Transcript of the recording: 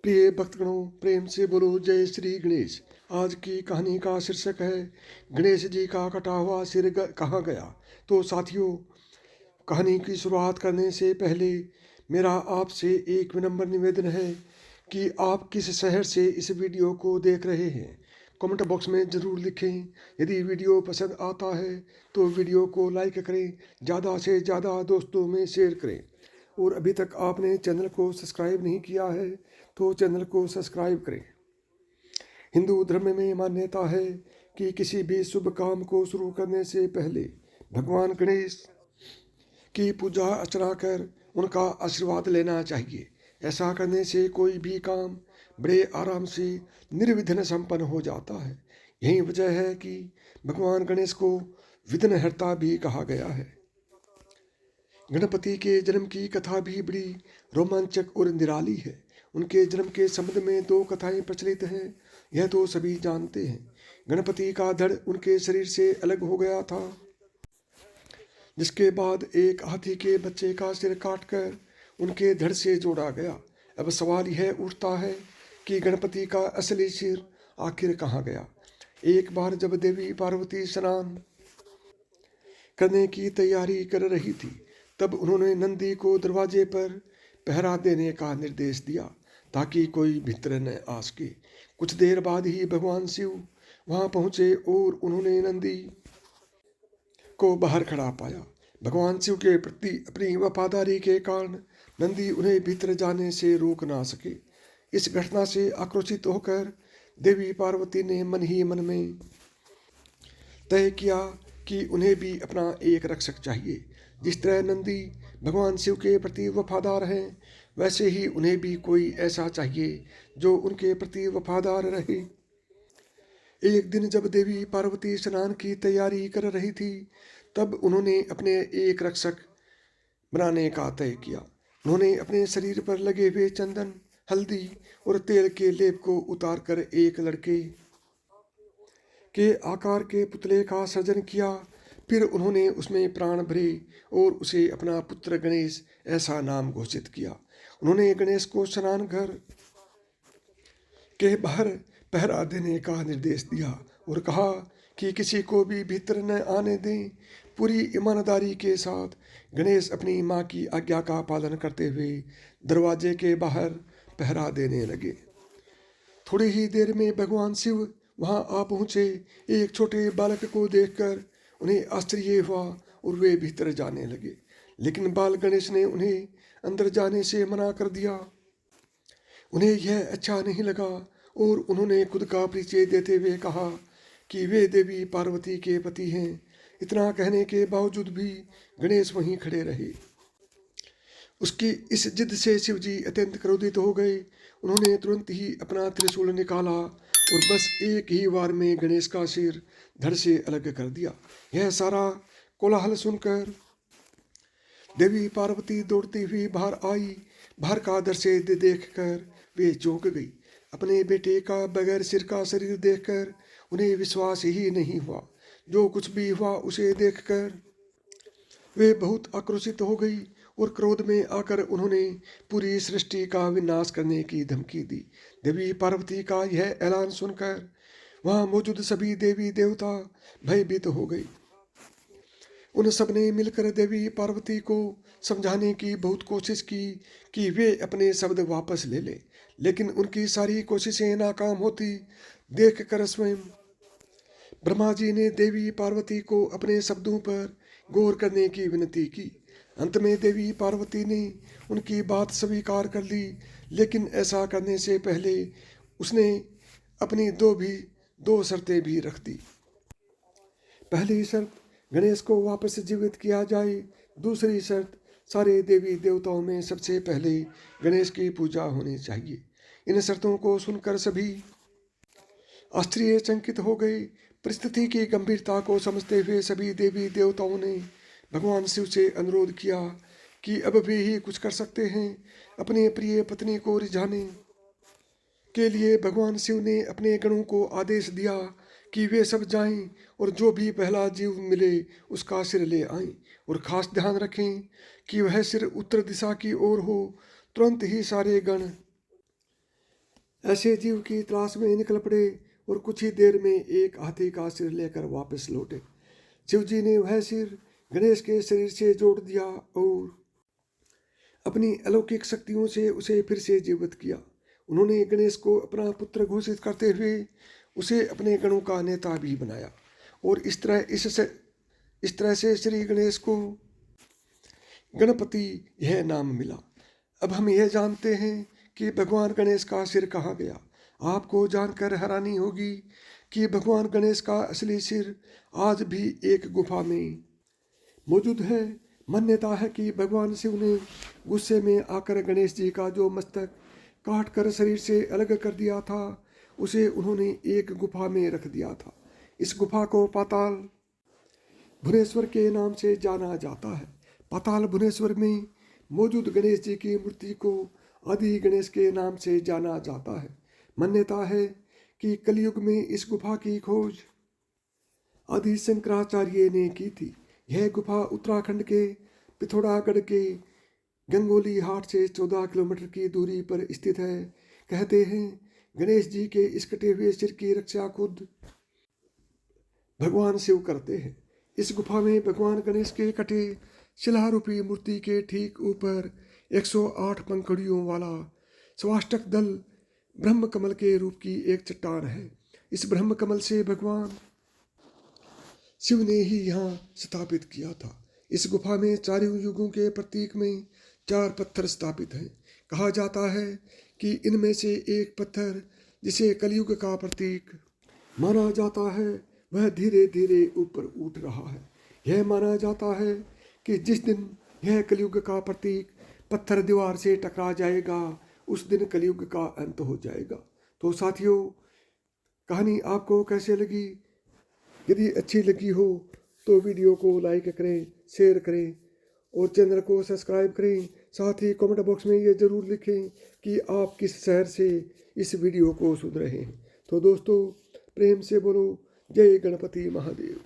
प्रिय भक्तगणों, प्रेम से बोलो जय श्री गणेश। आज की कहानी का शीर्षक है गणेश जी का कटा हुआ सिर कहाँ गया। तो साथियों, कहानी की शुरुआत करने से पहले मेरा आपसे एक विनम्र निवेदन है कि आप किस शहर से इस वीडियो को देख रहे हैं। कमेंट बॉक्स में ज़रूर लिखें। यदि वीडियो पसंद आता है तो वीडियो को लाइक करें, ज़्यादा से ज़्यादा दोस्तों में शेयर करें। और अभी तक आपने चैनल को सब्सक्राइब नहीं किया है तो चैनल को सब्सक्राइब करें। हिंदू धर्म में मान्यता है कि किसी भी शुभ काम को शुरू करने से पहले भगवान गणेश की पूजा अर्चना कर उनका आशीर्वाद लेना चाहिए। ऐसा करने से कोई भी काम बड़े आराम से निर्विघ्न संपन्न हो जाता है। यही वजह है कि भगवान गणेश को विघ्नहर्ता भी कहा गया है। गणपति के जन्म की कथा भी बड़ी रोमांचक और निराली है। उनके जन्म के संबंध में दो कथाएं प्रचलित हैं, यह तो सभी जानते हैं। गणपति का धड़ उनके शरीर से अलग हो गया था, जिसके बाद एक हाथी के बच्चे का सिर काटकर उनके धड़ से जोड़ा गया। अब सवाल यह उठता है कि गणपति का असली सिर आखिर कहाँ गया। एक बार जब देवी पार्वती स्नान करने की तैयारी कर रही थी, तब उन्होंने नंदी को दरवाजे पर पहरा देने का निर्देश दिया ताकि कोई भीतर न आ सके। कुछ देर बाद ही भगवान शिव वहां पहुंचे और उन्होंने नंदी को बाहर खड़ा पाया। भगवान शिव के प्रति अपनी वफादारी के कारण नंदी उन्हें भीतर जाने से रोक ना सके। इस घटना से आक्रोशित होकर देवी पार्वती ने मन ही मन में तय किया कि उन्हें भी अपना एक रक्षक चाहिए। जिस तरह नंदी भगवान शिव के प्रति वफादार हैं, वैसे ही उन्हें भी कोई ऐसा चाहिए जो उनके प्रति वफादार रहे। एक दिन जब देवी पार्वती स्नान की तैयारी कर रही थी, तब उन्होंने अपने एक रक्षक बनाने का तय किया। उन्होंने अपने शरीर पर लगे हुए चंदन, हल्दी और तेल के लेप को उतार कर एक लड़के के आकार के पुतले का सर्जन किया। फिर उन्होंने उसमें प्राण भरे और उसे अपना पुत्र गणेश ऐसा नाम घोषित किया। उन्होंने गणेश को स्नान घर के बाहर पहरा देने का निर्देश दिया और कहा कि किसी को भी भीतर न आने दें। पूरी ईमानदारी के साथ गणेश अपनी माँ की आज्ञा का पालन करते हुए दरवाजे के बाहर पहरा देने लगे। थोड़ी ही देर में भगवान शिव वहां आ पहुंचे। एक छोटे बालक को देखकर उन्हें आश्चर्य हुआ और वे भीतर जाने लगे, लेकिन बाल गणेश ने उन्हें अंदर जाने से मना कर दिया। उन्हें यह अच्छा नहीं लगा और उन्होंने खुद का परिचय देते हुए कहा कि वे देवी पार्वती के पति हैं। इतना कहने के बावजूद भी गणेश वहीं खड़े रहे। उसकी इस जिद से शिवजी अत्यंत क्रोधित हो गए। उन्होंने तुरंत ही अपना त्रिशूल निकाला और बस एक ही वार में गणेश का सिर धड़ से अलग कर दिया। यह सारा कोलाहल सुनकर देवी पार्वती दौड़ती हुई बाहर आई। बाहर का दृश्य देखकर वे चौंक गई। अपने बेटे का बगैर सिर का शरीर देखकर उन्हें विश्वास ही नहीं हुआ। जो कुछ भी हुआ उसे देखकर वे बहुत आक्रोशित हो गई और क्रोध में आकर उन्होंने पूरी सृष्टि का विनाश करने की धमकी दी। देवी पार्वती का यह ऐलान सुनकर वहां मौजूद सभी देवी देवता भयभीत हो गए। उन सब ने मिलकर देवी पार्वती को समझाने की बहुत कोशिश की कि वे अपने शब्द वापस ले लें, लेकिन उनकी सारी कोशिशें नाकाम होती देखकर स्वयं ब्रह्मा जी ने देवी पार्वती को अपने शब्दों पर गौर करने की विनती की। अंत में देवी पार्वती ने उनकी बात स्वीकार कर ली, लेकिन ऐसा करने से पहले उसने अपनी दो शर्तें भी रख दी। पहली शर्त, गणेश को वापस जीवित किया जाए। दूसरी शर्त, सारे देवी देवताओं में सबसे पहले गणेश की पूजा होनी चाहिए। इन शर्तों को सुनकर सभी आश्चर्यचकित हो गए। परिस्थिति की गंभीरता को समझते हुए सभी देवी देवताओं ने भगवान शिव से अनुरोध किया कि अब वे ही कुछ कर सकते हैं। अपने प्रिय पत्नी को रिझाने के लिए भगवान शिव ने अपने गणों को आदेश दिया कि वे सब जाएं और जो भी पहला जीव मिले उसका सिर ले आएं, और खास ध्यान रखें कि वह सिर उत्तर दिशा की ओर हो। तुरंत ही सारे गण ऐसे जीव की तलाश में निकल पड़े और कुछ ही देर में एक हाथी का सिर लेकर वापस लौटे। शिव जी ने वह सिर गणेश के शरीर से जोड़ दिया और अपनी अलौकिक शक्तियों से उसे फिर से जीवित किया। उन्होंने गणेश को अपना पुत्र घोषित करते हुए उसे अपने गणों का नेता भी बनाया और इस तरह से श्री गणेश को गणपति यह नाम मिला। अब हम यह जानते हैं कि भगवान गणेश का सिर कहाँ गया। आपको जानकर हैरानी होगी कि भगवान गणेश का असली सिर आज भी एक गुफा में मौजूद है। मान्यता है कि भगवान शिव ने गुस्से में आकर गणेश जी का जो मस्तक काट कर शरीर से अलग कर दिया था, उसे उन्होंने एक गुफा में रख दिया था। इस गुफा को पाताल भुवनेश्वर के नाम से जाना जाता है। पाताल भुवनेश्वर में मौजूद गणेश जी की मूर्ति को आदि गणेश के नाम से जाना जाता है। मान्यता है कि कलयुग में इस गुफा की खोज आदि शंकराचार्य ने की थी। यह गुफा उत्तराखंड के पिथौरागढ़ के गंगोली हाट से 14 किलोमीटर की दूरी पर स्थित है। कहते हैं गणेश जी के इस कटे हुए सिर की रक्षा खुद भगवान शिव करते हैं। इस गुफा में भगवान गणेश के कटे शिलारूपी मूर्ति के ठीक ऊपर 108 पंखुड़ियों वाला स्वाष्टक दल ब्रह्म कमल के रूप की एक चट्टान है। इस ब्रह्म कमल से भगवान शिव ने ही यहाँ स्थापित किया था। इस गुफा में चारों युगों के प्रतीक में 4 पत्थर स्थापित हैं। कहा जाता है कि इनमें से एक पत्थर जिसे कलयुग का प्रतीक माना जाता है, वह धीरे धीरे ऊपर उठ रहा है। यह माना जाता है कि जिस दिन यह कलयुग का प्रतीक पत्थर दीवार से टकरा जाएगा, उस दिन कलयुग का अंत हो जाएगा। तो साथियों, कहानी आपको कैसे लगी? यदि अच्छी लगी हो तो वीडियो को लाइक करें, शेयर करें और चैनल को सब्सक्राइब करें। साथ ही कमेंट बॉक्स में ये ज़रूर लिखें कि आप किस शहर से इस वीडियो को सुन रहे हैं। तो दोस्तों, प्रेम से बोलो जय गणपति महादेव।